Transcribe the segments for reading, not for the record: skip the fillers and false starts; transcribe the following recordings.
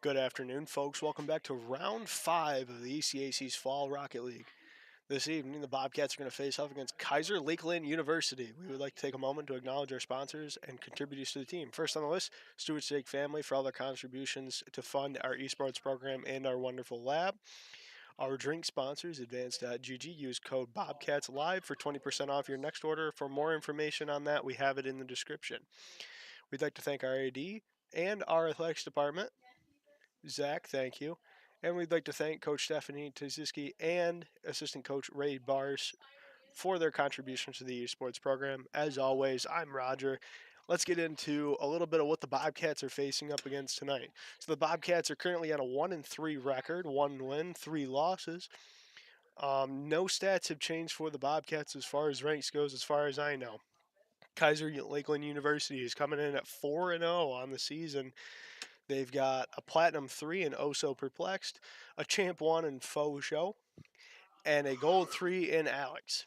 Good afternoon, folks. Welcome back to round 5 of the ECAC's Fall Rocket League. This evening, the Bobcats are going to face off against Keiser Lakeland University. We would like to take a moment to acknowledge our sponsors and contributors to the team. First on the list, Stewarts Dake family for all their contributions to fund our esports program and our wonderful lab. Our drink sponsors, Advanced.gg, use code BobcatsLive for 20% off your next order. For more information on that, we have it in the description. We'd like to thank our AD and our athletics department. Zach, thank you. And we'd like to thank Coach Stephanie Taziski and Assistant Coach Ray Bars for their contributions to the esports program. As always, I'm Roger. Let's get into a little bit of what the Bobcats are facing up against tonight. So the Bobcats are currently on a 1-3 record, 1 win, 3 losses. No stats have changed for the Bobcats as far as ranks goes, as far as I know. Keiser Lakeland University is coming in at 4-0 on the season. They've got a Platinum 3 in Oh So Perplexed, a Champ 1 in Faux Show, and a Gold 3 in Alex.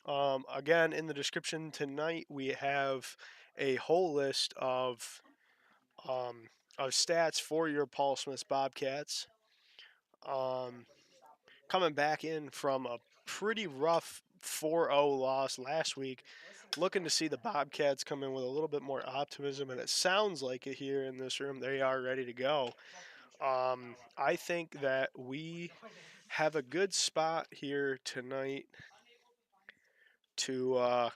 Again, in the description tonight, we have a whole list of stats for your Paul Smith's Bobcats. Coming back in from a pretty rough 4-0 loss last week, looking to see the Bobcats come in with a little bit more optimism, and it sounds like it here in this room. They are ready to go. I think that we have a good spot here tonight to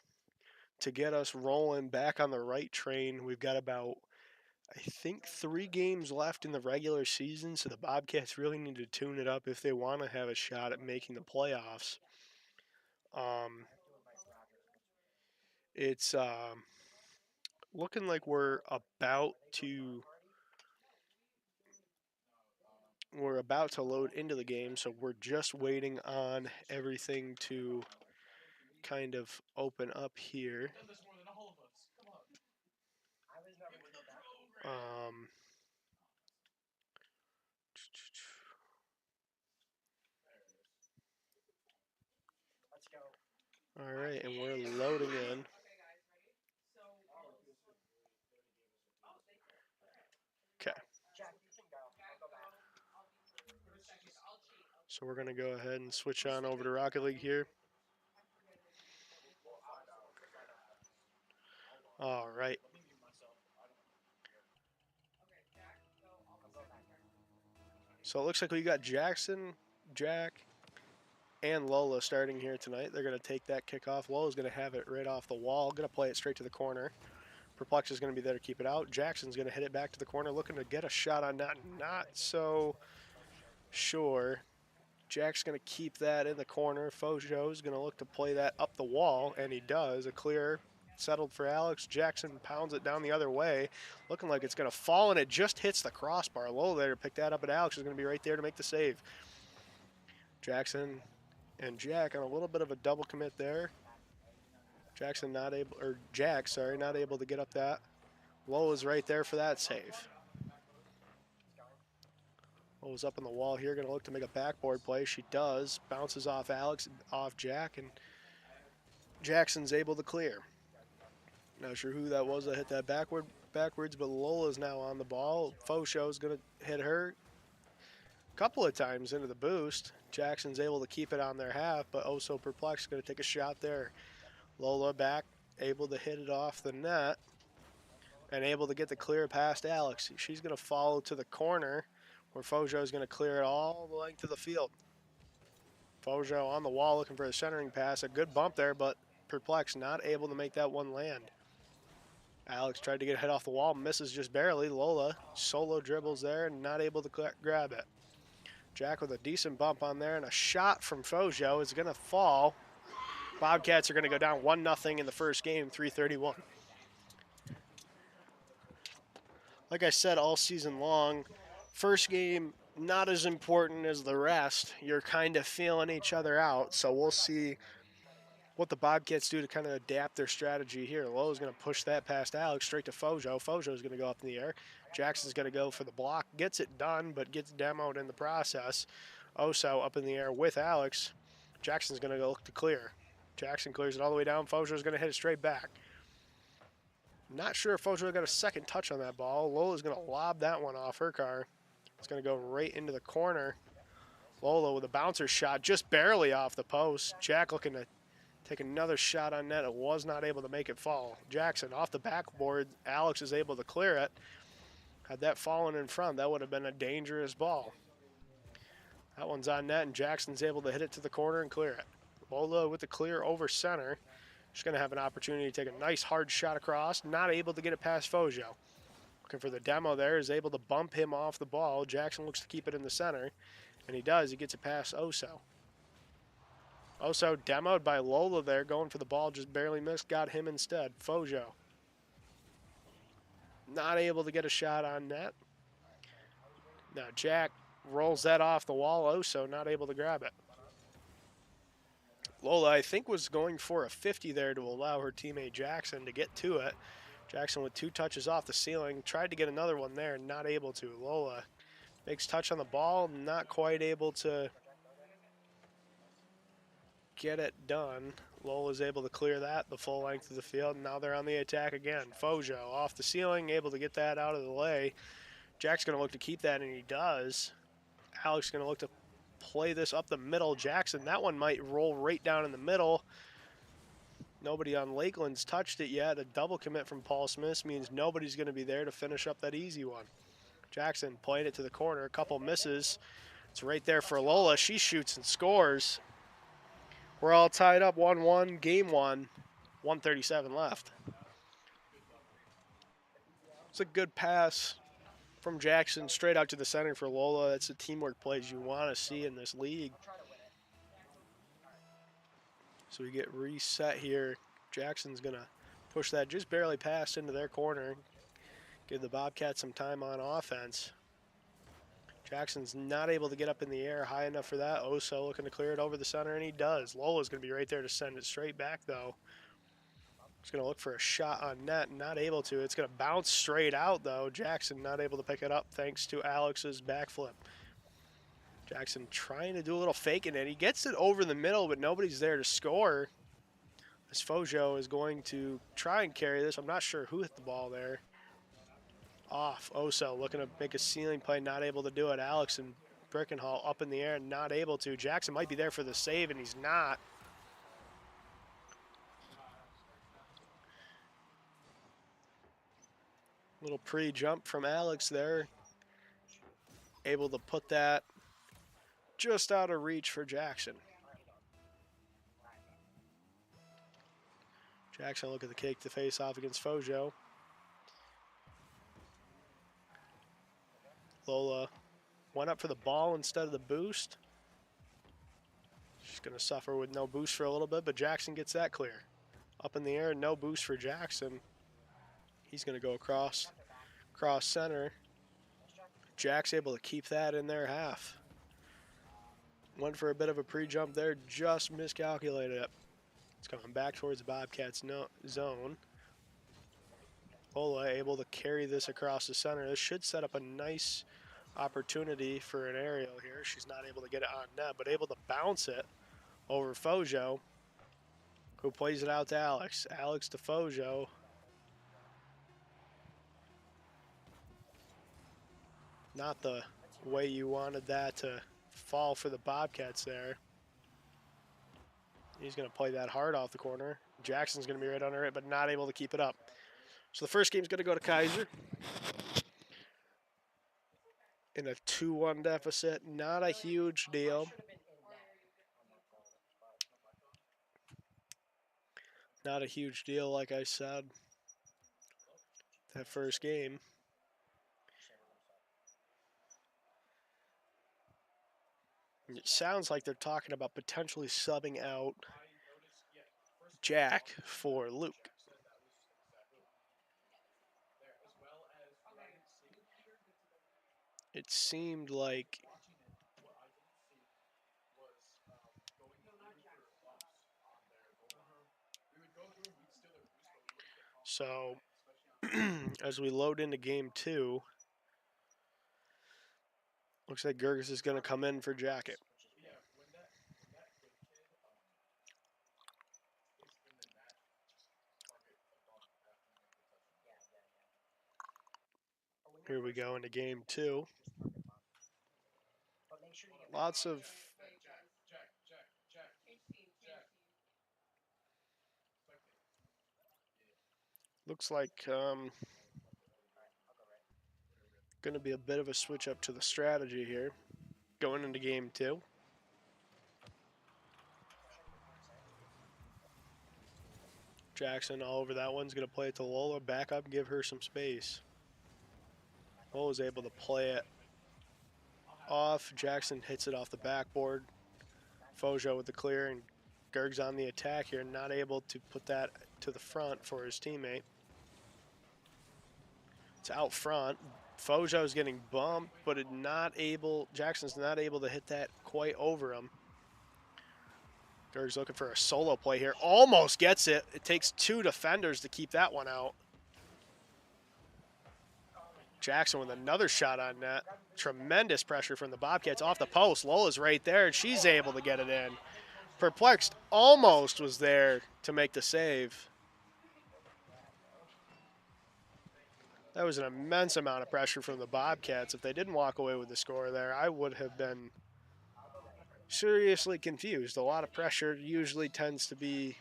get us rolling back on the right train. We've got about, I think, 3 games left in the regular season, so the Bobcats really need to tune it up if they want to have a shot at making the playoffs. It's looking like we're about to load into the game, so we're just waiting on everything to kind of open up here. All right, and we're loading in. Okay. So we're going to go ahead and switch on over to Rocket League here. All right. So it looks like we got Jackson, Jack, and Lola starting here tonight. They're going to take that kickoff. Lola's going to have it right off the wall. Going to play it straight to the corner. Perplex is going to be there to keep it out. Jackson's going to hit it back to the corner, looking to get a shot on that. Not so sure. Jack's going to keep that in the corner. Fojo's going to look to play that up the wall, and he does. A clear settled for Alex. Jackson pounds it down the other way, looking like it's going to fall, and it just hits the crossbar. Low there to pick that up, and Alex is going to be right there to make the save. Jackson and Jack on a little bit of a double commit there. Jack, not able to get up that. Low is right there for that save. Low's up on the wall here, going to look to make a backboard play. She does. Bounces off Alex, off Jack, and Jackson's able to clear. Not sure who that was that hit that backwards, but Lola's now on the ball. Fosho's going to hit her a couple of times into the boost. Jackson's able to keep it on their half, but Oh So Perplexed going to take a shot there. Lola back, able to hit it off the net, and able to get the clear past Alex. She's going to follow to the corner, where Fojo is going to clear it all the length of the field. Fojo on the wall looking for a centering pass. A good bump there, but Perplexed not able to make that one land. Alex tried to get a head off the wall, misses just barely. Lola solo dribbles there and not able to grab it. Jack with a decent bump on there, and a shot from Fojo is going to fall. Bobcats are going to go down 1-0 in the first game, 3:31. Like I said all season long, first game not as important as the rest. You're kind of feeling each other out, so we'll see what the Bobcats do to kind of adapt their strategy here. Lowe is going to push that past Alex straight to Fojo. Fojo is going to go up in the air. Jackson's going to go for the block. Gets it done, but gets demoed in the process. Oso up in the air with Alex. Jackson's going to go look to clear. Jackson clears it all the way down. Fojo is going to hit it straight back. Not sure if Fojo got a second touch on that ball. Lola's going to lob that one off her car. It's going to go right into the corner. Lola with a bouncer shot, just barely off the post. Jack looking to take another shot on net. It was not able to make it fall. Jackson off the backboard. Alex is able to clear it. Had that fallen in front, that would have been a dangerous ball. That one's on net, and Jackson's able to hit it to the corner and clear it. Lola with the clear over center. She's going to have an opportunity to take a nice hard shot across. Not able to get it past Fojo. Looking for the demo there, is able to bump him off the ball. Jackson looks to keep it in the center, and he does. He gets it past Oso. Oso demoed by Lola there, going for the ball, just barely missed, got him instead. Fojo. Not able to get a shot on net. Now Jack rolls that off the wall. Oso not able to grab it. Lola, I think, was going for a 50 there to allow her teammate Jackson to get to it. Jackson with 2 touches off the ceiling. Tried to get another one there, not able to. Lola makes touch on the ball, not quite able to get it done. Lola's able to clear that the full length of the field, and now they're on the attack again. Fojo off the ceiling, able to get that out of the way. Jack's going to look to keep that, and he does. Alex going to look to play this up the middle. Jackson, that one might roll right down in the middle. Nobody on Lakeland's touched it yet. A double commit from Paul Smith means nobody's going to be there to finish up that easy one. Jackson playing it to the corner. A couple misses. It's right there for Lola. She shoots and scores. We're all tied up 1-1, game 1, 1:37 left. It's a good pass from Jackson straight out to the center for Lola. That's the teamwork plays you want to see in this league. So we get reset here. Jackson's going to push that just barely past into their corner. Give the Bobcats some time on offense. Jackson's not able to get up in the air high enough for that. Oso looking to clear it over the center, and he does. Lola's going to be right there to send it straight back, though. He's going to look for a shot on net, not able to. It's going to bounce straight out, though. Jackson not able to pick it up thanks to Alex's backflip. Jackson trying to do a little faking it. He gets it over the middle, but nobody's there to score. As Fojo is going to try and carry this. I'm not sure who hit the ball there. Off. Oso looking to make a ceiling play, not able to do it. Alex and Brickenhall up in the air, not able to. Jackson might be there for the save, and he's not. Little pre-jump from Alex there. Able to put that just out of reach for Jackson. Jackson look at the cake to face off against Fojo. Lola went up for the ball instead of the boost. She's going to suffer with no boost for a little bit, but Jackson gets that clear. Up in the air, no boost for Jackson. He's going to go across center. Jack's able to keep that in their half. Went for a bit of a pre-jump there, just miscalculated it. It's coming back towards the Bobcats zone. Lola able to carry this across the center. This should set up a nice opportunity for an aerial here. She's not able to get it on net, but able to bounce it over Fojo, who plays it out to Alex. Alex to Fojo. Not the way you wanted that to fall for the Bobcats there. He's going to play that hard off the corner. Jackson's going to be right under it, but not able to keep it up. So the first game's going to go to Keiser in a 2-1 deficit. Not a huge deal. Not a huge deal, like I said, that first game. It sounds like they're talking about potentially subbing out Jack for Luke. It seemed like so. As we load into game 2, looks like Gerges is going to come in for Jacket. Here we go into game 2. Lots of looks like going to be a bit of a switch up to the strategy here going into game 2. Jackson all over that one's going to play it to Lola. Back up, give her some space. Lola's able to play it off. Jackson hits it off the backboard. Fojo with the clear, and Gerg's on the attack here, not able to put that to the front for his teammate. It's out front. Fojo's getting bumped, but Jackson's not able to hit that quite over him. Gerg's looking for a solo play here. Almost gets it. It takes 2 defenders to keep that one out. Jackson with another shot on net. Tremendous pressure from the Bobcats off the post. Lola's right there, and she's able to get it in. Perplexed almost was there to make the save. That was an immense amount of pressure from the Bobcats. If they didn't walk away with the score there, I would have been seriously confused. A lot of pressure usually tends to be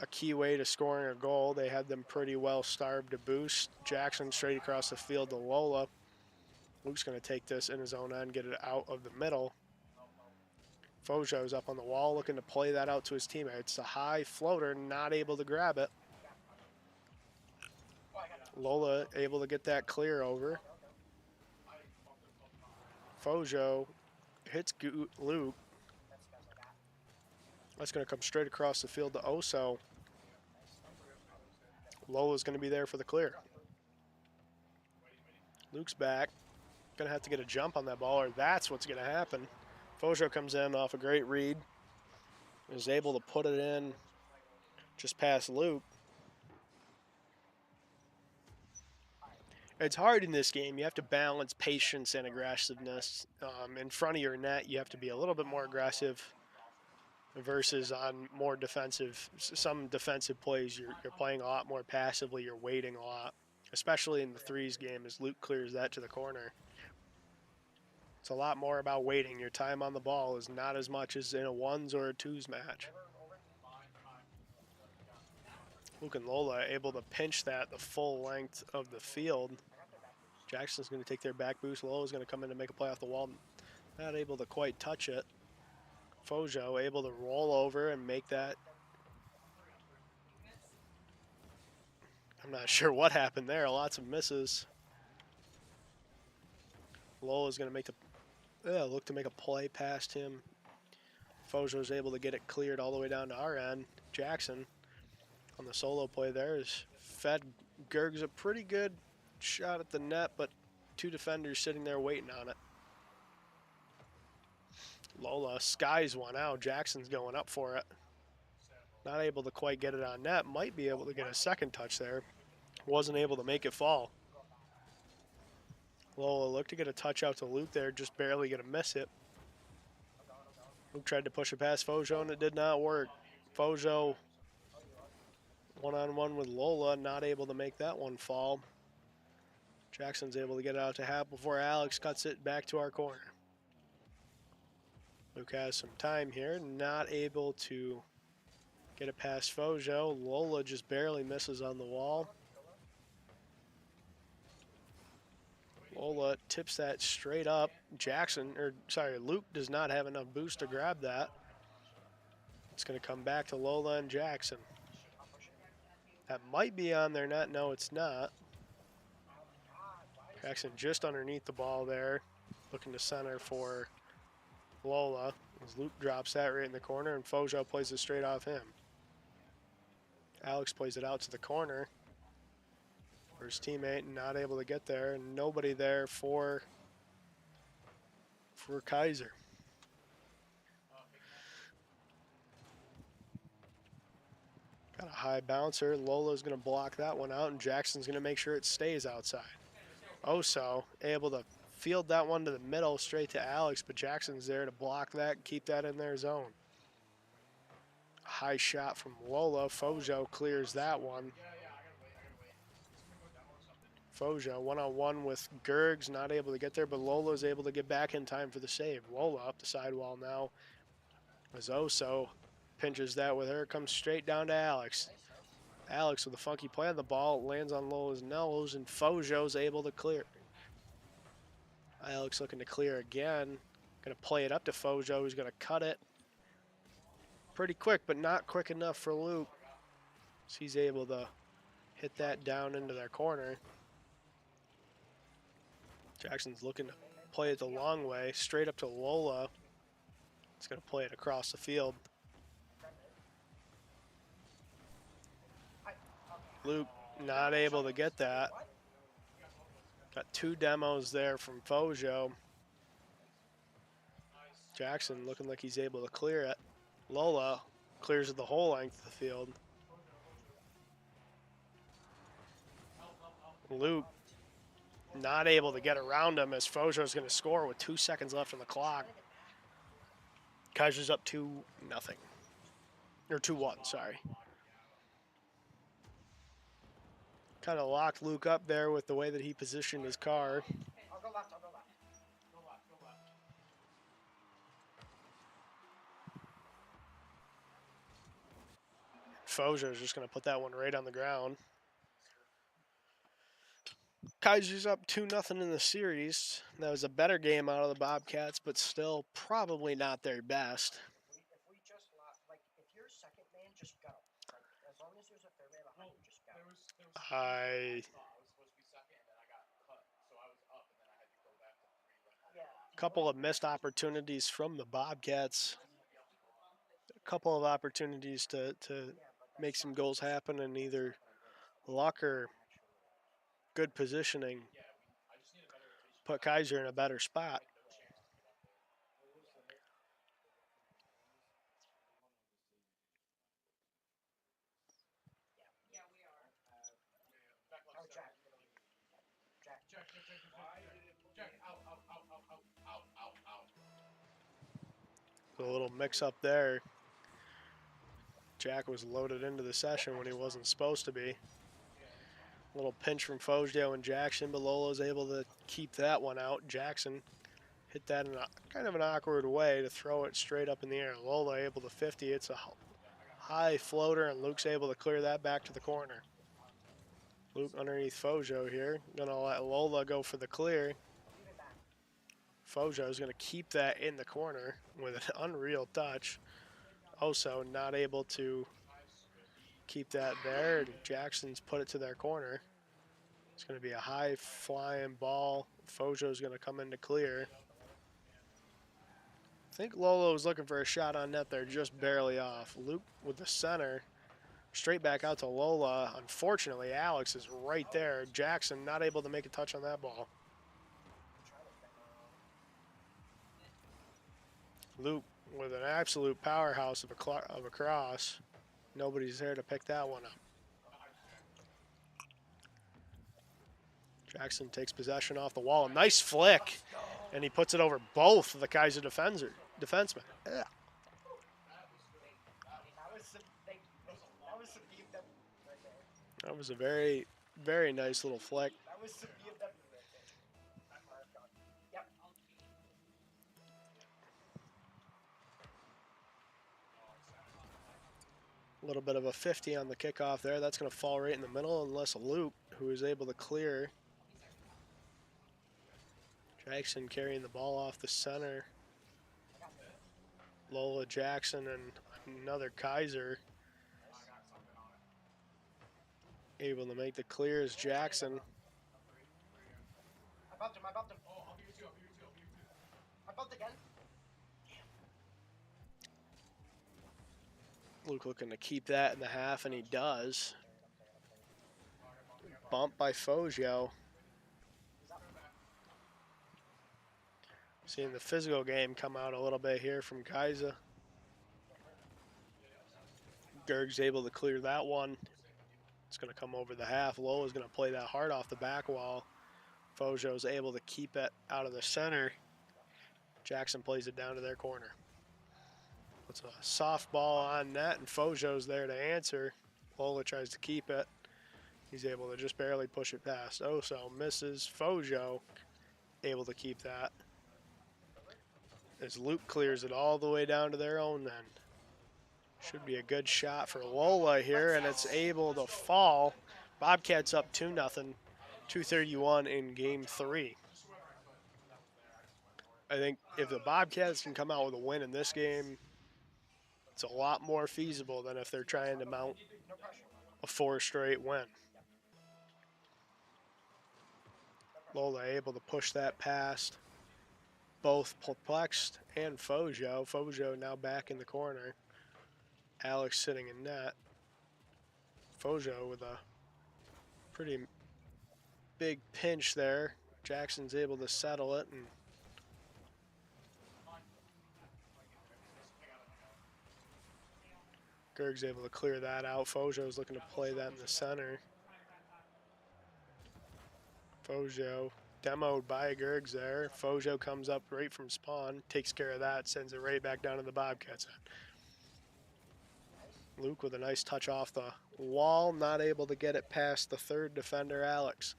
a key way to scoring a goal. They had them pretty well starved to boost. Jackson straight across the field to Lola. Luke's going to take this in his own end, get it out of the middle. Fojo's up on the wall looking to play that out to his teammate. It's a high floater, not able to grab it. Lola able to get that clear over. Fojo hits Luke. That's going to come straight across the field to Oso. Lola's going to be there for the clear. Luke's back. Going to have to get a jump on that ball, or that's what's going to happen. Fojo comes in off a great read. Is able to put it in just past Luke. It's hard in this game. You have to balance patience and aggressiveness. In front of your net, you have to be a little bit more aggressive versus on more defensive. Some defensive plays, you're playing a lot more passively. You're waiting a lot, especially in the threes game as Luke clears that to the corner. It's a lot more about waiting. Your time on the ball is not as much as in a ones or a twos match. Luke and Lola able to pinch that the full length of the field. Jackson's going to take their back boost. Lola's going to come in to make a play off the wall. Not able to quite touch it. Fojo able to roll over and make that. I'm not sure what happened there. Lots of misses. Lola's going to make look to make a play past him. Fojo's able to get it cleared all the way down to our end. Jackson on the solo play there is fed Gerg's a pretty good shot at the net, but 2 defenders sitting there waiting on it. Lola skies one out. Jackson's going up for it. Not able to quite get it on net. Might be able to get a second touch there. Wasn't able to make it fall. Lola looked to get a touch out to Luke there, just barely going to miss it. Luke tried to push it past Fojo, and it did not work. Fojo one-on-one with Lola, not able to make that one fall. Jackson's able to get it out to half before Alex cuts it back to our corner. Luke has some time here, not able to get it past Fojo. Lola just barely misses on the wall. Lola tips that straight up. Luke does not have enough boost to grab that. It's going to come back to Lola and Jackson. That might be on their net. No, it's not. Jackson just underneath the ball there, looking to center for Lola. As Luke drops that right in the corner, and Fojo plays it straight off him. Alex plays it out to the corner. For his teammate, not able to get there, and nobody there for Keiser. Got a high bouncer. Lola's going to block that one out, and Jackson's going to make sure it stays outside. Oso able to field that one to the middle straight to Alex, but Jackson's there to block that, keep that in their zone. High shot from Lola. Fojo clears that one. Foja one-on-one with Gergs, not able to get there, but Lola's able to get back in time for the save. Lola up the sidewall now. As Oso pinches that with her, comes straight down to Alex. Alex with a funky play on the ball, lands on Lola's nose, and Fojo's able to clear. Alex looking to clear again. Gonna play it up to Fojo, who's gonna cut it. Pretty quick, but not quick enough for Luke. So he's able to hit that down into their corner. Jackson's looking to play it the long way, straight up to Lola. He's gonna play it across the field. Luke not able to get that. Got two demos there from Fojo. Jackson looking like he's able to clear it. Lola clears it the whole length of the field. Luke not able to get around him as Fojo's going to score with 2 seconds left on the clock. Keiser's up 2-0. Or 2-1, sorry. Kind of locked Luke up there with the way that he positioned his car. I'll go left. Fojo's just going to put that one right on the ground. Keiser's up 2-0 in the series. That was a better game out of the Bobcats, but still probably not their best. If we just like, if you're second man, just go. Like, as long as there's a third man behind you, just go. A couple of missed opportunities from the Bobcats. A couple of opportunities to make some goals happen, and either luck or good positioning put Keiser in a better spot. A little mix-up there. Jack was loaded into the session when he wasn't supposed to be. A little pinch from Fojo and Jackson, but Lola's able to keep that one out. Jackson hit that in a kind of an awkward way to throw it straight up in the air. Lola able to 50. It's a high floater, and Luke's able to clear that back to the corner. Luke underneath Fojo here. Gonna let Lola go for the clear. Fojo is gonna keep that in the corner with an unreal touch. Also not able to keep that there, and Jackson's put it to their corner. It's going to be a high-flying ball. Fojo's going to come in to clear. I think Lola was looking for a shot on net there, just barely off. Luke with the center, straight back out to Lola. Unfortunately, Alex is right there. Jackson not able to make a touch on that ball. Luke with an absolute powerhouse of a cross. Nobody's there to pick that one up. Jackson takes possession off the wall. A nice flick, and he puts it over both of the Keiser defensemen. Yeah. That was a very, very nice little flick. A little bit of a 50 on the kickoff there. That's going to fall right in the middle unless Luke, who is able to clear. Jackson carrying the ball off the center. Lola, Jackson, and another Keiser able to make the clear as Jackson. I bumped him. I bumped again. Luke looking to keep that in the half, and he does. Bump by Fojo. Seeing the physical game come out a little bit here from Keiser. Gerg's able to clear that one. It's going to come over the half. Lola's going to play that hard off the back wall. Fojo's able to keep it out of the center. Jackson plays it down to their corner. Puts a soft ball on net, and Fojo's there to answer. Lola tries to keep it. He's able to just barely push it past. Oso misses. Fojo able to keep that. As Luke clears it all the way down to their own end. Should be a good shot for Lola here, and it's able to fall. Bobcats up 2-0, 2:31 in game 3. I think if the Bobcats can come out with a win in this game, it's a lot more feasible than if they're trying to mount a 4 straight win. Lola able to push that past both Perplexed and Fojo. Fojo now back in the corner. Alex sitting in net. Fojo with a pretty big pinch there. Jackson's able to settle it, and Gerg's able to clear that out. Fojo's looking to play that in the center. Fojo demoed by Gergs there. Fojo comes up right from spawn, takes care of that, sends it right back down to the Bobcats. Luke with a nice touch off the wall, not able to get it past the third defender, Alex.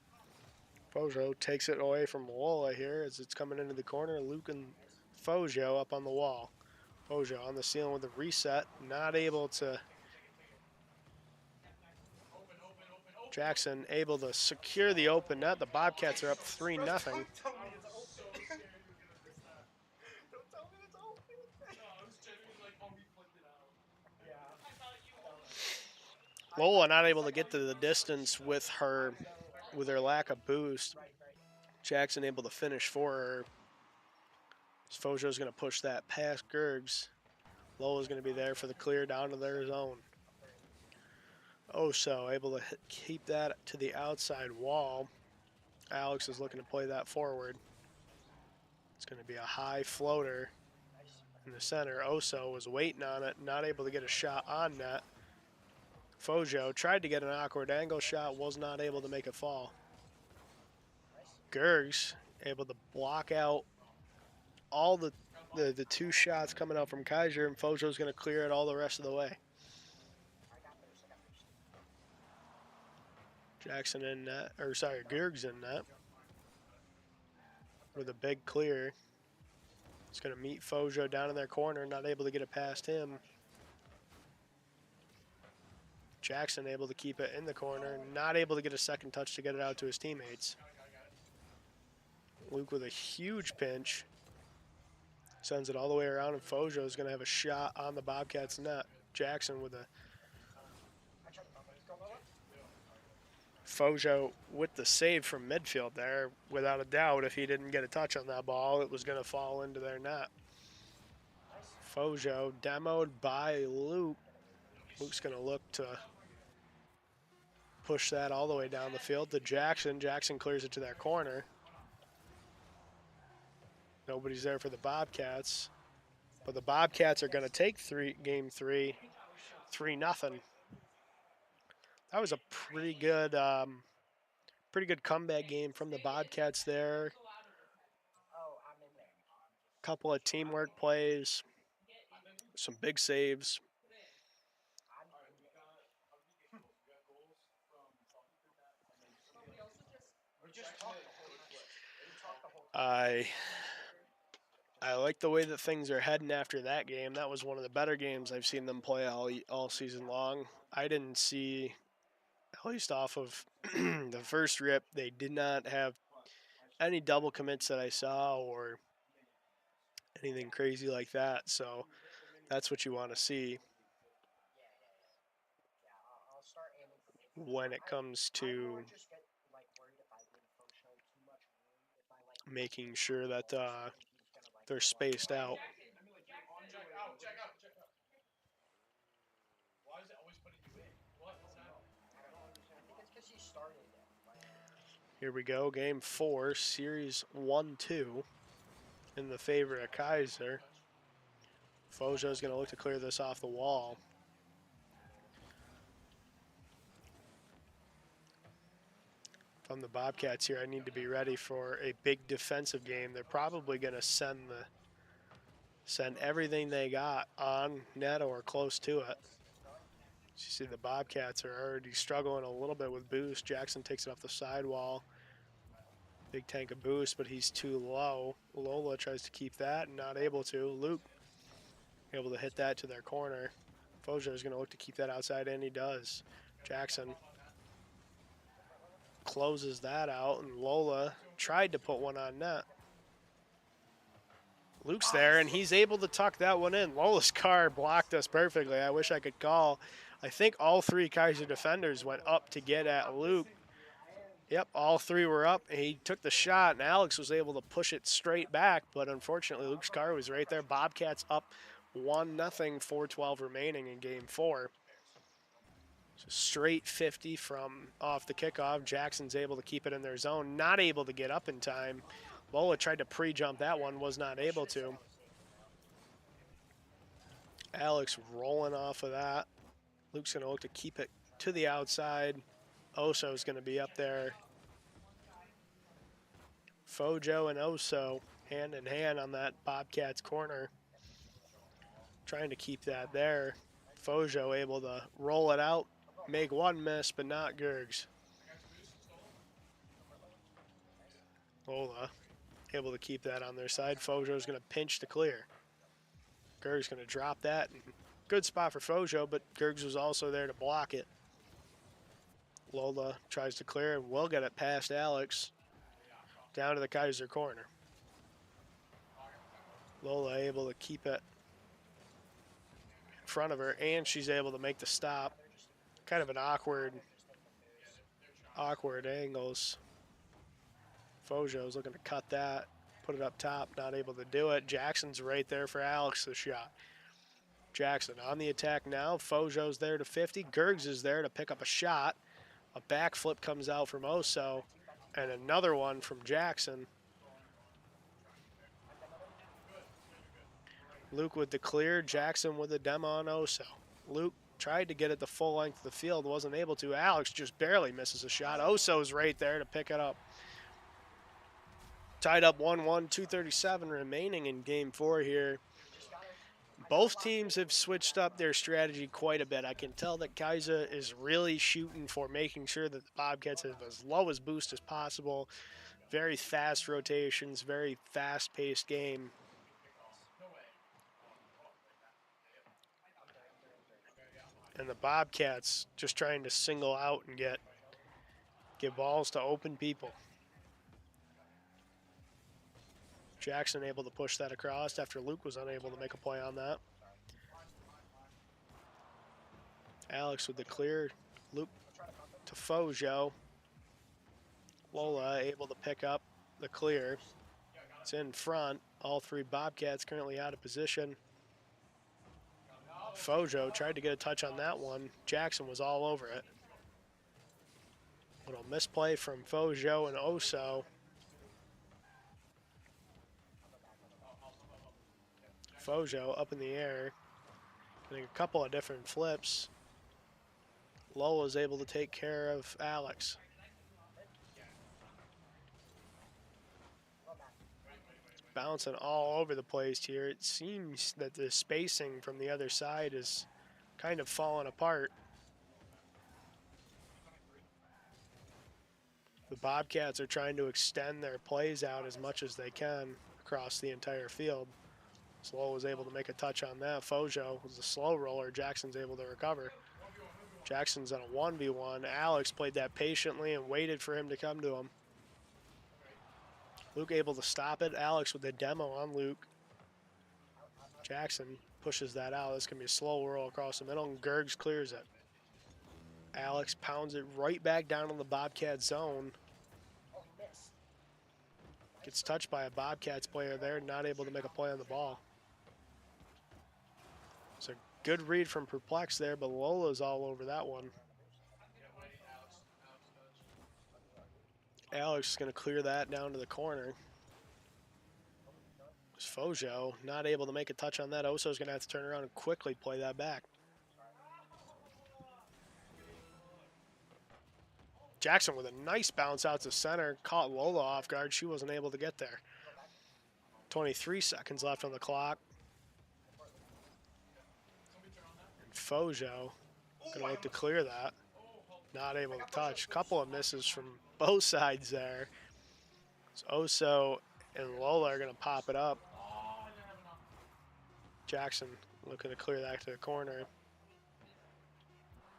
Fojo takes it away from Lola here as it's coming into the corner. Luke and Fojo up on the wall. Fojo on the ceiling with a reset, not able to. Jackson able to secure the open net. The Bobcats are up 3-0. Don't tell me it's open. Don't tell me it's open. Lola not able to get to the distance with her lack of boost. Jackson able to finish for her. Fojo's going to push that past Gergs. Lola's going to be there for the clear down to their zone. Oso able to keep that to the outside wall. Alex is looking to play that forward. It's going to be a high floater in the center. Oso was waiting on it, not able to get a shot on net. Fojo tried to get an awkward angle shot, was not able to make it fall. Gergs able to block out all the two shots coming out from Keiser, and Fojo's going to clear it all the rest of the way. Jackson in net, or sorry, Gergs in net with a big clear. It's going to meet Fojo down in their corner, not able to get it past him. Jackson able to keep it in the corner, not able to get a second touch to get it out to his teammates. Luke with a huge pinch. Sends it all the way around, and Fojo is going to have a shot on the Bobcats net. Jackson with a Fojo with the save from midfield there. Without a doubt, if he didn't get a touch on that ball, it was going to fall into their net. Fojo demoed by Luke. Luke's going to look to push that all the way down the field to Jackson. Jackson clears it to their corner. Nobody's there for the Bobcats. But the Bobcats are going to take game 3, 3-0. That was a pretty good comeback game from the Bobcats there. Couple of teamwork plays, some big saves. I like the way that things are heading after that game. That was one of the better games I've seen them play all season long. I didn't see, at least off of the first rip, they did not have any double commits that I saw or anything crazy like that. So that's what you want to see when it comes to making sure that they're spaced out. Here we go, game 4, series 1-2 in the favor of Keiser. Fojo's going to look to clear this off the wall. If I'm the Bobcats here, I need to be ready for a big defensive game. They're probably going to send everything they got on net or close to it. You see the Bobcats are already struggling a little bit with boost. Jackson takes it off the sidewall. Big tank of boost, but he's too low. Lola tries to keep that and not able to. Luke able to hit that to their corner. Fojo is going to look to keep that outside, and he does. Jackson closes that out, and Lola tried to put one on net. Luke's there, and he's able to tuck that one in. Lola's car blocked us perfectly. I wish I could call. I think all three Keiser defenders went up to get at Luke. Yep, all three were up. He took the shot, and Alex was able to push it straight back, but unfortunately, Luke's car was right there. Bobcats up 1-0, 4:12 remaining in Game 4. So straight 50 from off the kickoff. Jackson's able to keep it in their zone, not able to get up in time. Lola tried to pre-jump that one, was not able to. Alex rolling off of that. Luke's going to look to keep it to the outside. Oso's going to be up there. Fojo and Oso hand in hand on that Bobcats corner. Trying to keep that there. Fojo able to roll it out, make one miss, but not Gergs. Lola able to keep that on their side. Fojo's going to pinch to clear. Gergs going to drop that. Good spot for Fojo, but Gergs was also there to block it. Lola tries to clear and will get it past Alex down to the Keiser corner. Lola able to keep it in front of her, and she's able to make the stop. Kind of an awkward angles. Fojo's looking to cut that, put it up top, not able to do it. Jackson's right there for Alex's shot. Jackson on the attack now. Fojo's there to 50. Gergs is there to pick up a shot. A backflip comes out from Oso, and another one from Jackson. Luke with the clear, Jackson with the demo on Oso. Luke tried to get it the full length of the field, wasn't able to. Alex just barely misses a shot. Oso's right there to pick it up. Tied up 1-1, 2:37 remaining in Game 4 here. Both teams have switched up their strategy quite a bit. I can tell that Keiser is really shooting for making sure that the Bobcats have as low as boost as possible. Very fast rotations, very fast-paced game. And the Bobcats just trying to single out and get balls to open people. Jackson able to push that across after Luke was unable to make a play on that. Alex with the clear. Luke to Fojo. Lola able to pick up the clear. It's in front. All three Bobcats currently out of position. Fojo tried to get a touch on that one. Jackson was all over it. Little misplay from Fojo and Oso. Fojo up in the air, getting a couple of different flips. Lola's able to take care of Alex. Bouncing all over the place here. It seems that the spacing from the other side is kind of falling apart. The Bobcats are trying to extend their plays out as much as they can across the entire field. Slow was able to make a touch on that. Fojo was a slow roller. Jackson's able to recover. Jackson's on a 1v1. Alex played that patiently and waited for him to come to him. Luke able to stop it. Alex with the demo on Luke. Jackson pushes that out. This can be a slow roll across the middle, and Gergs clears it. Alex pounds it right back down in the Bobcat zone. Gets touched by a Bobcats player there, not able to make a play on the ball. It's a good read from Perplex there, but Lola's all over that one. Alex is going to clear that down to the corner. It's Fojo not able to make a touch on that. Oso's going to have to turn around and quickly play that back. Jackson with a nice bounce out to center. Caught Lola off guard. She wasn't able to get there. 23 seconds left on the clock. And Fojo Gonna look to clear that. Not able to touch. Couple of misses from both sides there. So Oso and Lola are gonna pop it up. Jackson looking to clear that to the corner.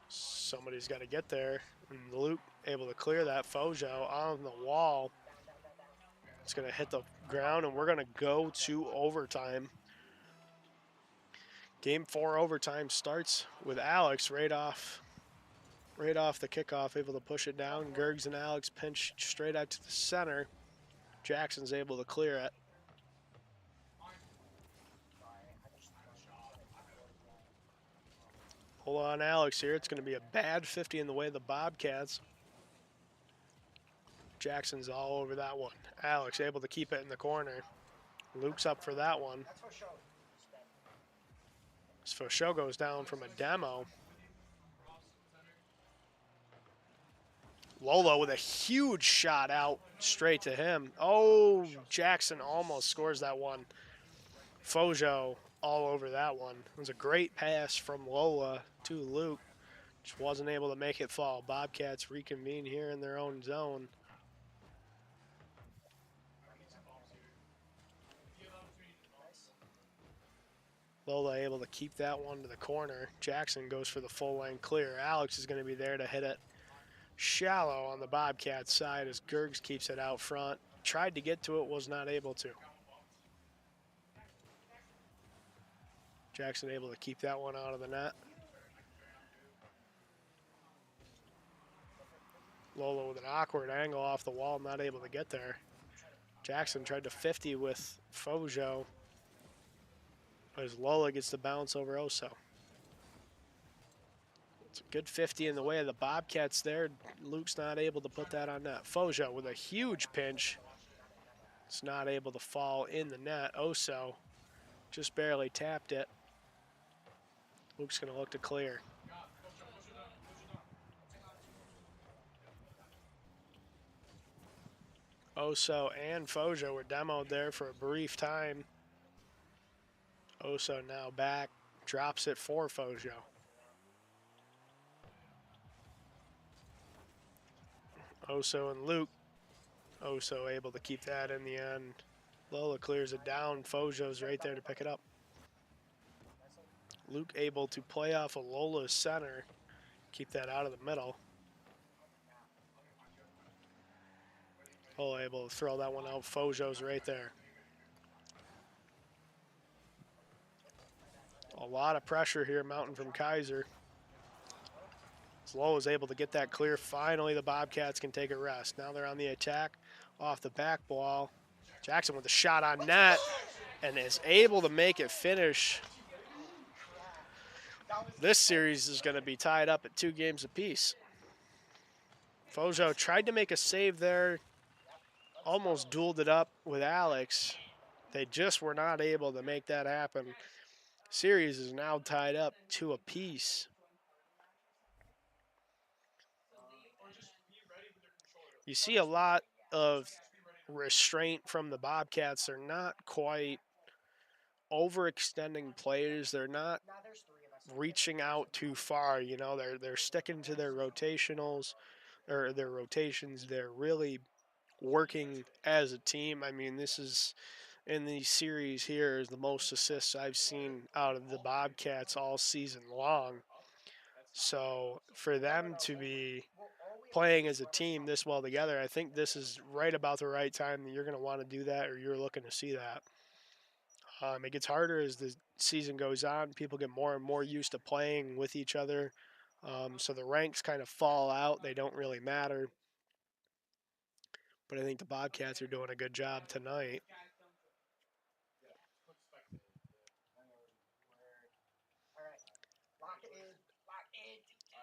Somebody's got to get there. And Luke able to clear that. Fojo on the wall. It's going to hit the ground, and we're going to go to overtime. Game 4 overtime starts with Alex right off the kickoff, able to push it down. Gergs and Alex pinch straight out to the center. Jackson's able to clear it. Hold on, Alex here. It's going to be a bad 50 in the way of the Bobcats. Jackson's all over that one. Alex able to keep it in the corner. Luke's up for that one. Fosho goes down from a demo. Lolo with a huge shot out straight to him. Oh, Jackson almost scores that one. Fojo all over that one. It was a great pass from Lola to Luke. Just wasn't able to make it fall. Bobcats reconvene here in their own zone. Lola able to keep that one to the corner. Jackson goes for the full lane clear. Alex is going to be there to hit it shallow on the Bobcats side as Gergs keeps it out front. Tried to get to it, was not able to. Jackson able to keep that one out of the net. Lola with an awkward angle off the wall, not able to get there. Jackson tried to 50 with Fojo, as Lola gets the bounce over Oso. It's a good 50 in the way of the Bobcats there. Luke's not able to put that on net. Fojo with a huge pinch. It's not able to fall in the net. Oso just barely tapped it. Luke's going to look to clear. Oso and Fojo were demoed there for a brief time. Oso now back, drops it for Fojo. Oso and Luke. Oso able to keep that in the end. Lola clears it down. Fojo's right there to pick it up. Luke able to play off of Lola's center, keep that out of the middle. Lola able to throw that one out. Fojo's right there. A lot of pressure here mounting from Keiser. Lola is able to get that clear. Finally, the Bobcats can take a rest. Now they're on the attack off the back ball. Jackson with a shot on net and is able to make it finish. This series is going to be tied up at 2 games apiece. Fojo tried to make a save there, almost dueled it up with Alex. They just were not able to make that happen. Series is now tied up 2 apiece. You see a lot of restraint from the Bobcats. They're not quite overextending players. They're not reaching out too far. You know, they're sticking to their rotationals or their rotations. They're really working as a team. I mean, this is in the series here is the most assists I've seen out of the Bobcats all season long. So for them to be playing as a team this well together, I think this is right about the right time that you're going to want to do that, or you're looking to see that. It gets harder as the season goes on. People get more and more used to playing with each other. So the ranks kind of fall out. They don't really matter. But I think the Bobcats are doing a good job tonight.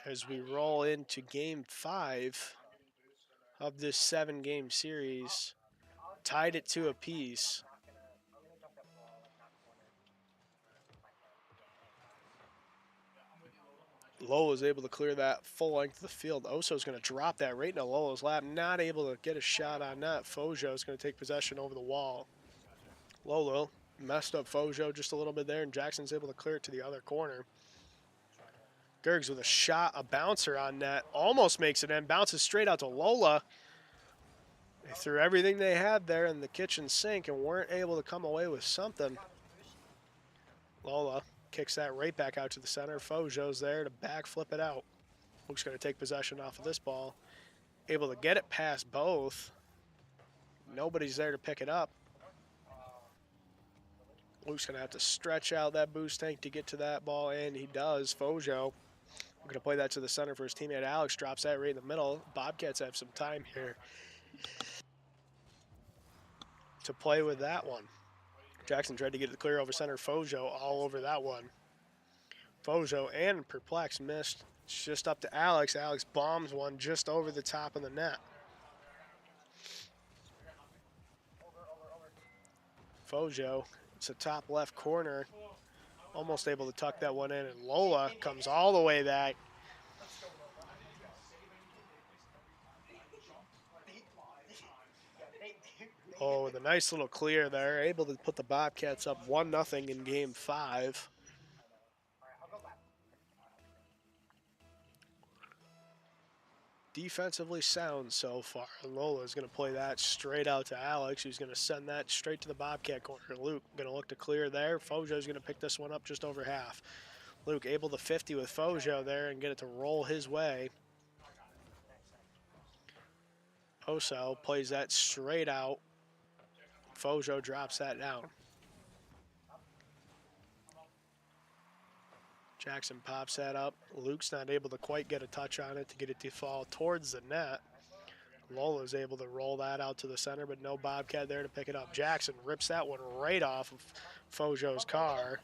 As we roll into Game 5 of this 7-game series, tied at 2 apiece. Lola is able to clear that full length of the field. Oso's going to drop that right into Lola's lap. Not able to get a shot on that. Fojo is going to take possession over the wall. Lola messed up Fojo just a little bit there, and Jackson's able to clear it to the other corner. Gergs with a shot, a bouncer on net. Almost makes it in. Bounces straight out to Lola. They threw everything they had there in the kitchen sink and weren't able to come away with something. Lola kicks that right back out to the center. Fojo's there to back flip it out. Luke's going to take possession off of this ball. Able to get it past both. Nobody's there to pick it up. Luke's going to have to stretch out that boost tank to get to that ball, and he does. Fojo going to play that to the center for his teammate Alex. Drops that right in the middle. Bobcats have some time here to play with that one. Jackson tried to get it clear over center. Fojo all over that one. Fojo and Perplex missed. It's just up to Alex. Alex bombs one just over the top of the net. Fojo, it's a top left corner. Almost able to tuck that one in, and Lola comes all the way back. Oh, with a nice little clear there. Able to put the Bobcats up 1-0 in game 5. Defensively sound so far. Lola is going to play that straight out to Alex, who's going to send that straight to the Bobcat corner. Luke going to look to clear there. Fojo's going to pick this one up just over half. Luke able to 50 with Fojo there and get it to roll his way. Oso plays that straight out. Fojo drops that down. Jackson pops that up. Luke's not able to quite get a touch on it to get it to fall towards the net. Lola's able to roll that out to the center, but no Bobcat there to pick it up. Jackson rips that one right off of Fojo's car.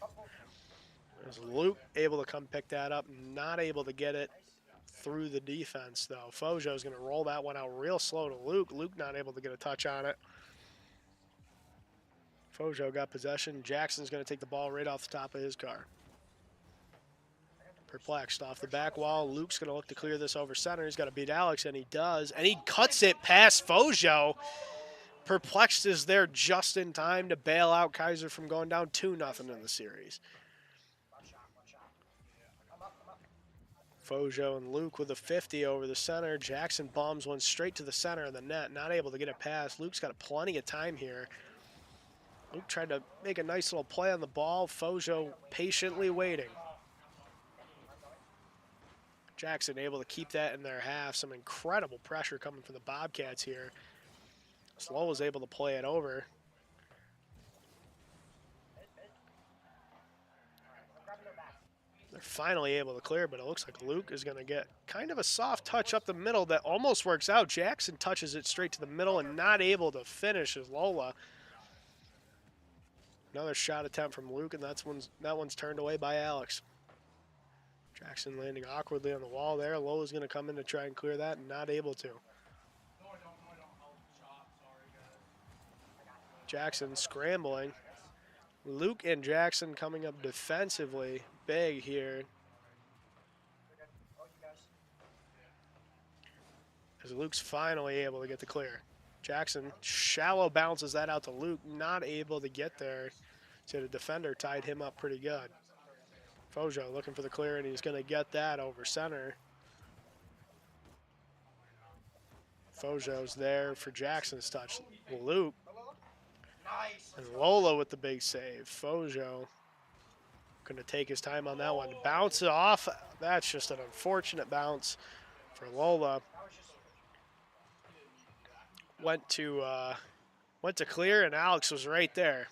As Luke able to come pick that up, not able to get it through the defense, though. Fojo's going to roll that one out real slow to Luke. Luke not able to get a touch on it. Fojo got possession. Jackson's going to take the ball right off the top of his car. Perplexed off the back wall. Luke's going to look to clear this over center. He's got to beat Alex, and he does. And he cuts it past Fojo. Perplexed is there just in time to bail out Keiser from going down 2-0 in the series. Fojo and Luke with a 50 over the center. Jackson bombs one straight to the center of the net. Not able to get it past. Luke's got plenty of time here. Luke tried to make a nice little play on the ball. Fojo patiently waiting. Jackson able to keep that in their half. Some incredible pressure coming from the Bobcats here. Slow was able to play it over. They're finally able to clear, but it looks like Luke is going to get kind of a soft touch up the middle that almost works out. Jackson touches it straight to the middle and not able to finish as Lola. Another shot attempt from Luke, and that one's turned away by Alex. Jackson landing awkwardly on the wall there. Lola's going to come in to try and clear that and not able to. Jackson scrambling. Luke and Jackson coming up defensively big here. As Luke's finally able to get the clear. Jackson shallow bounces that out to Luke, not able to get there. So the defender tied him up pretty good. Fojo looking for the clear, and he's going to get that over center. Fojo's there for Jackson's touch. Luke and Lola with the big save. Fojo going to take his time on that one. Bounce it off. That's just an unfortunate bounce for Lola. Went to clear, and Alex was right there.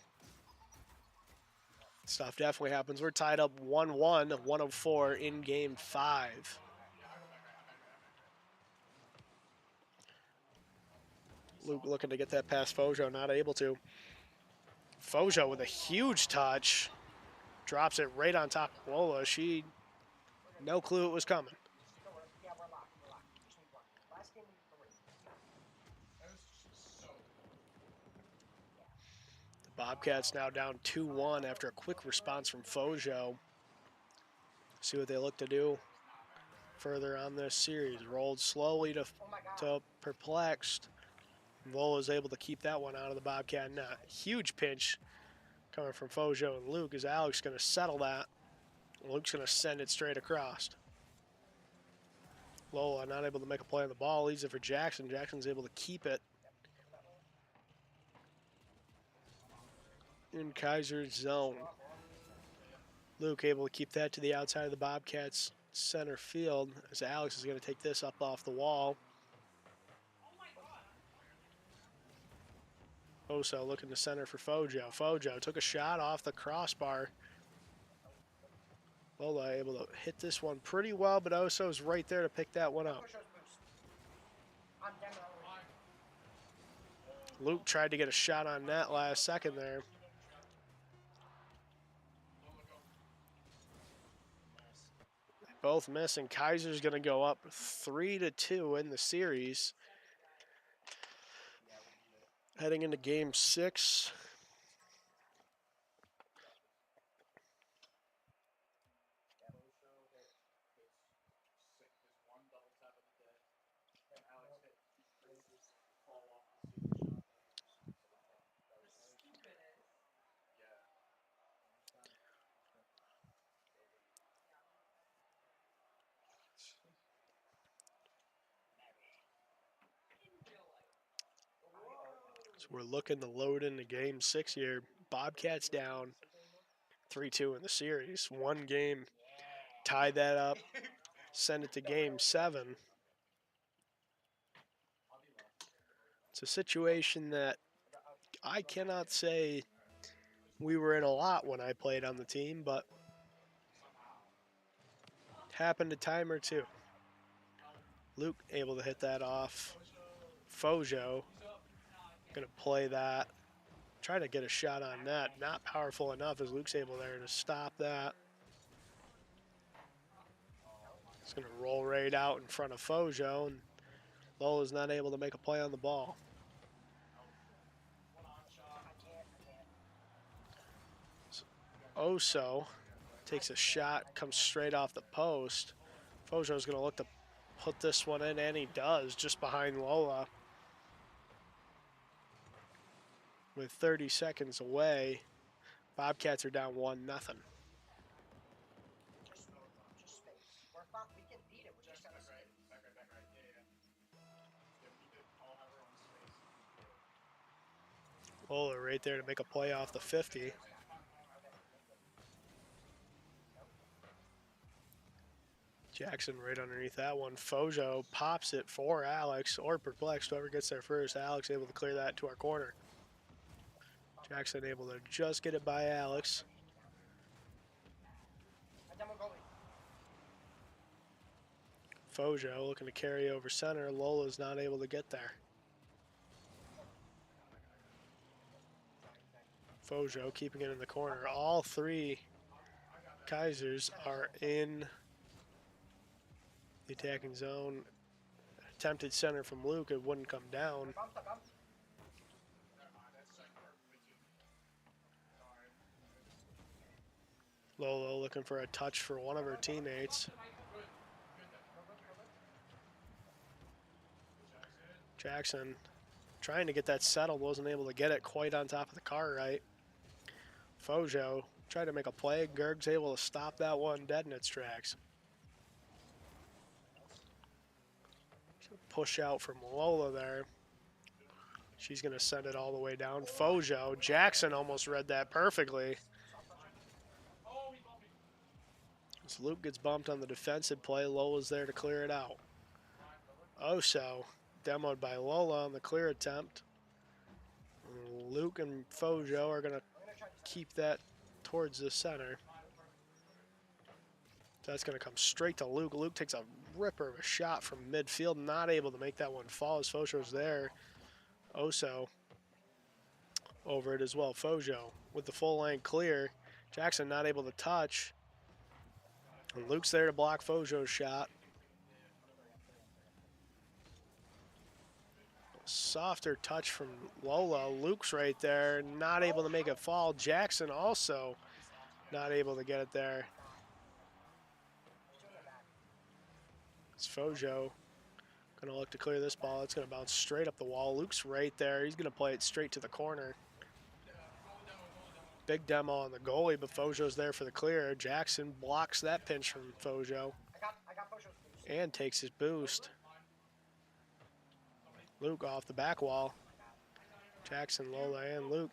Stuff definitely happens. We're tied up 1-1, 104 in game 5. Luke looking to get that past Fojo, not able to. Fojo with a huge touch. Drops it right on top of Lola. She, no clue it was coming. Bobcats now down 2-1 after a quick response from Fojo. See what they look to do further on this series. Rolled slowly to Perplexed. Lola is able to keep that one out of the Bobcat net. Huge pinch coming from Fojo and Luke as Alex going to settle that. Luke's going to send it straight across. Lola not able to make a play on the ball. Leaves it for Jackson. Jackson's able to keep it in Keiser's zone. Luke able to keep that to the outside of the Bobcats center field as Alex is going to take this up off the wall. Oso looking to center for Fojo. Fojo took a shot off the crossbar. Lola able to hit this one pretty well, but Oso's right there to pick that one up. Luke tried to get a shot on net last second there. Both miss, and Keiser's going to go up 3-2 in the series. Heading into game 6. So we're looking to load into game 6 here. Bobcats down 3-2 in the series. One game, tie that up, send it to game 7. It's a situation that I cannot say we were in a lot when I played on the team, but happened a time or two. Luke able to hit that off. Fojo gonna play that. Try to get a shot on net. Not powerful enough as Luke's able there to stop that. It's gonna roll right out in front of Fojo, and Lola's not able to make a play on the ball. Oso takes a shot, comes straight off the post. Fojo's gonna look to put this one in, and he does, just behind Lola. With 30 seconds away, Bobcats are down 1-0. Lola right there to make a play off the 50. Jackson right underneath that one. Fojo pops it for Alex, or perplexed, whoever gets there first. Alex able to clear that to our corner. Jackson able to just get it by Alex. Fojo looking to carry over center. Lola's not able to get there. Fojo keeping it in the corner. All 3 Keisers are in the attacking zone. Attempted center from Luke, it wouldn't come down. Lolo looking for a touch for one of her teammates. Jackson trying to get that settled, wasn't able to get it quite on top of the car right. Fojo tried to make a play. Gerg's able to stop that one dead in its tracks. Push out from Lola there. She's going to send it all the way down. Fojo, Jackson almost read that perfectly. As Luke gets bumped on the defensive play, Lola's there to clear it out. Oso, demoed by Lola on the clear attempt. Luke and Fojo are going to keep that towards the center. That's going to come straight to Luke. Luke takes a ripper of a shot from midfield, not able to make that one fall as Fojo's there. Oso over it as well. Fojo with the full lane clear. Jackson not able to touch. And Luke's there to block Fojo's shot. Softer touch from Lola. Luke's right there, not able to make it fall. Jackson also not able to get it there. It's Fojo gonna look to clear this ball. It's gonna bounce straight up the wall. Luke's right there. He's gonna play it straight to the corner. Big demo on the goalie, but Fojo's there for the clear. Jackson blocks that pinch from Fojo. and takes his boost. Luke off the back wall. Jackson, Lola, and Luke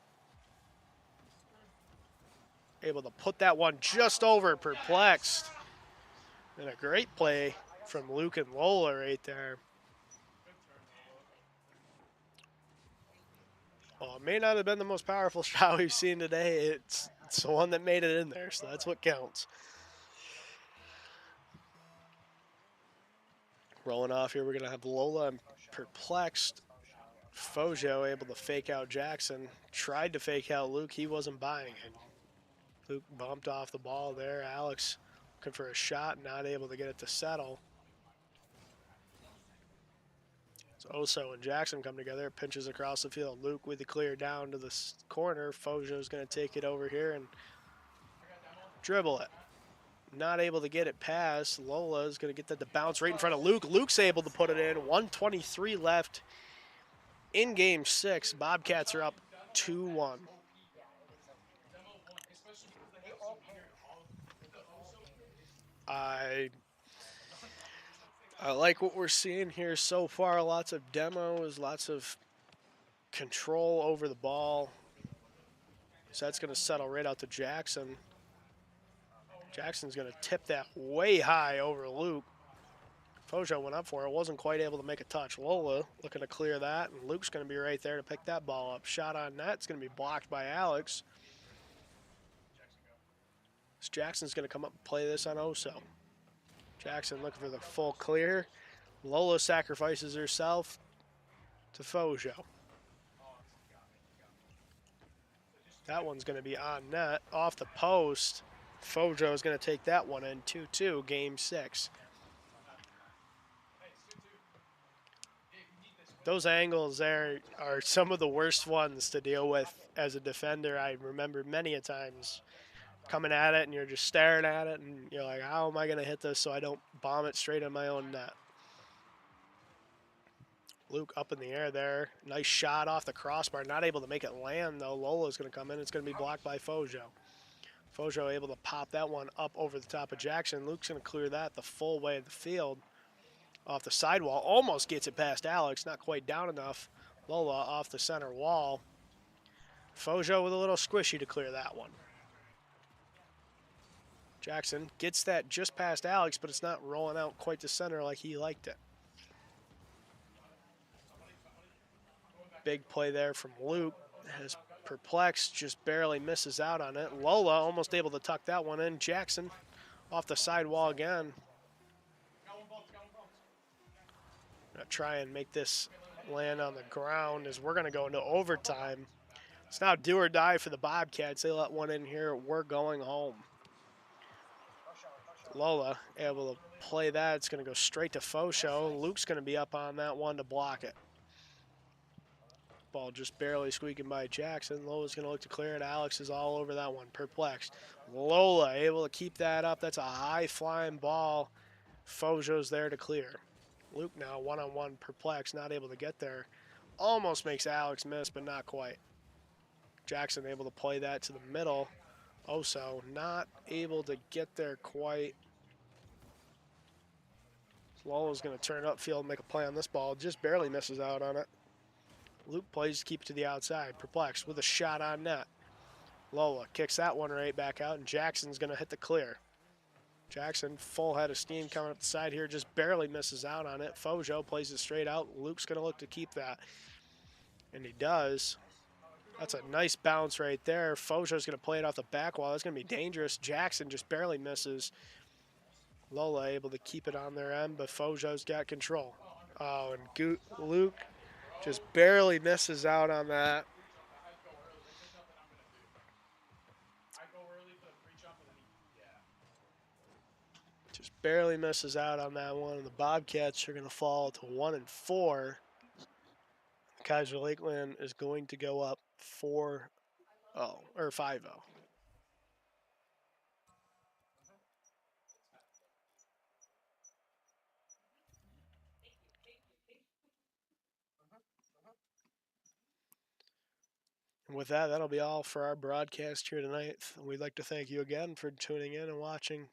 able to put that one just over Perplexed. And a great play from Luke and Lola right there. Well, it may not have been the most powerful shot we've seen today. It's the one that made it in there, so that's what counts. Rolling off here, we're going to have Lola and Perplexed. Fojo able to fake out Jackson. Tried to fake out Luke. He wasn't buying it. Luke bumped off the ball there. Alex looking for a shot, not able to get it to settle. So Oso and Jackson come together. Pinches across the field. Luke with the clear down to the corner. Fojo's going to take it over here and dribble it. Not able to get it past. Lola is going to get that to bounce right in front of Luke. Luke's able to put it in. 1:23 left in game 6. Bobcats are up 2-1. I like what we're seeing here so far. Lots of demos, lots of control over the ball. So that's going to settle right out to Jackson. Jackson's going to tip that way high over Luke. Fojo went up for it, wasn't quite able to make a touch. Lola looking to clear that, and Luke's going to be right there to pick that ball up. Shot on net, it's going to be blocked by Alex. So Jackson's going to come up and play this on Oso. Jackson looking for the full clear. Lola sacrifices herself to Fojo. That one's going to be on net, off the post. Fojo is going to take that one in. 2-2, game 6. Those angles there are some of the worst ones to deal with as a defender. I remember many a times coming at it and you're just staring at it and you're like, how am I going to hit this so I don't bomb it straight in my own net? Luke up in the air there. Nice shot off the crossbar. Not able to make it land, though. Lola's going to come in. It's going to be blocked by Fojo. Fojo able to pop that one up over the top of Jackson. Luke's going to clear that the full way of the field. Off the sidewall. Almost gets it past Alex. Not quite down enough. Lola off the center wall. Fojo with a little squishy to clear that one. Jackson gets that just past Alex, but it's not rolling out quite to center like he liked it. Big play there from Luke. Has Perplexed, just barely misses out on it. Lola almost able to tuck that one in. Jackson off the sidewall again. Gonna try and make this land on the ground as we're going to go into overtime. It's now do or die for the Bobcats. They let one in here. We're going home. Lola able to play that. It's going to go straight to Fojo. Luke's going to be up on that one to block it. Ball just barely squeaking by Jackson. Lola's going to look to clear it. Alex is all over that one. Perplexed. Lola able to keep that up. That's a high-flying ball. Fojo's there to clear. Luke now one-on-one. Perplexed. Not able to get there. Almost makes Alex miss, but not quite. Jackson able to play that to the middle. Oso not able to get there quite. Lola's going to turn upfield and make a play on this ball. Just barely misses out on it. Luke plays to keep it to the outside. Perplexed with a shot on net. Lola kicks that one right back out, and Jackson's going to hit the clear. Jackson, full head of steam coming up the side here, just barely misses out on it. Fojo plays it straight out. Luke's going to look to keep that, and he does. That's a nice bounce right there. Fojo's going to play it off the back wall. That's going to be dangerous. Jackson just barely misses. Lola able to keep it on their end, but Fojo's got control. Oh, and Luke just barely misses out on that. Just barely misses out on that one. And the Bobcats are going to fall to 1-4. Keiser Lakeland is going to go up 4-0 or 5-0. And with that, that'll be all for our broadcast here tonight. We'd like to thank you again for tuning in and watching